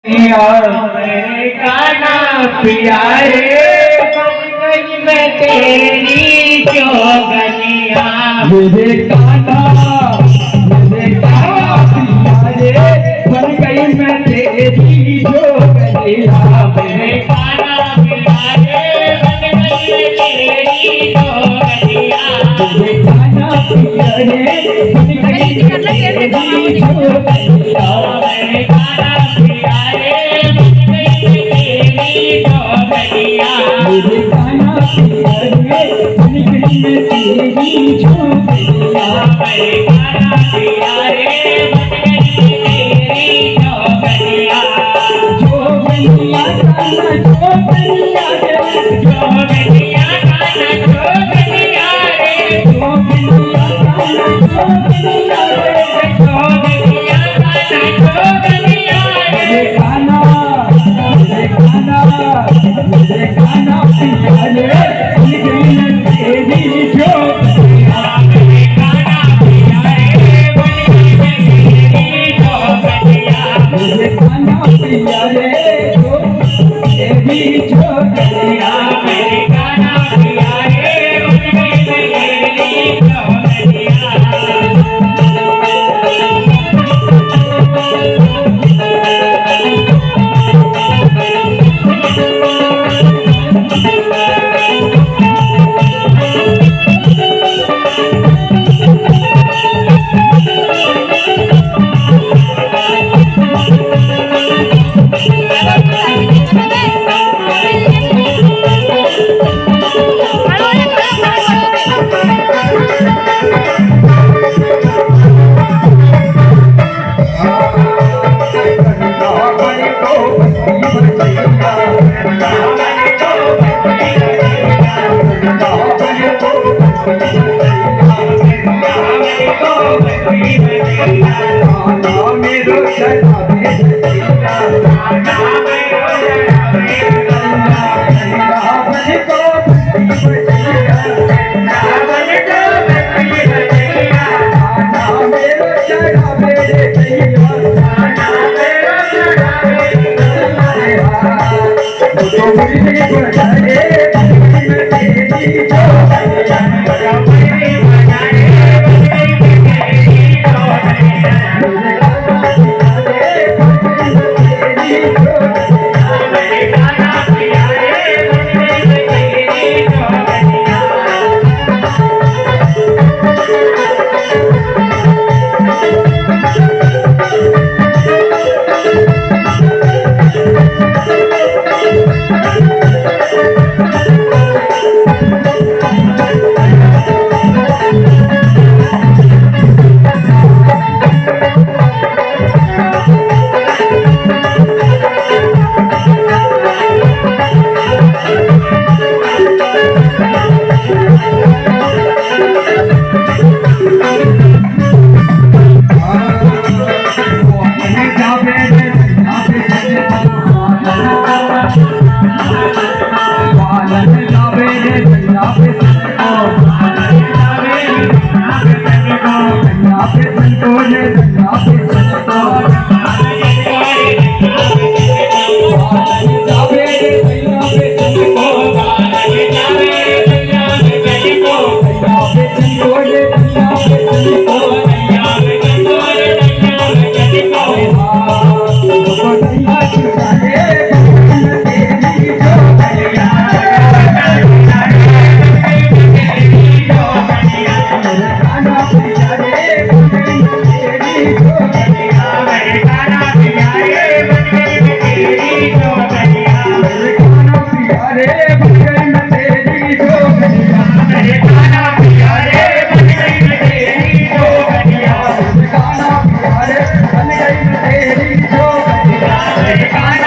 मेरे गाना प्यारे मैं तेरी जोगनिया मेरे गाना प्यारे बन गई मैं तेरी जोगनिया मेरे गाना प्यारे बन गई तेरी जोगनिया मेरे गाना प्यारे बन गई तेरी जोगनिया मेरे गाना मेरे गाना प्यारे बन गई मैं तेरी जोगनिया मेरे गाना प्यारे बन गई तेरी जोगनिया जोगनिया गाना जोगनिया रे जोगनिया गाना जोगनिया रे जोगनिया गाना जोगनिया रे जोगनिया गाना जोगनिया रे गाना प्यारे बन गई मैं तेरी जोगनिया मेरे गाना प्यारे बन गई मैं तेरी जोगनिया मेरे गाना प्यारे तेरी जोगनिया मेरे गाना प्यारे बन गई मैं तेरी जोगनिया Bye.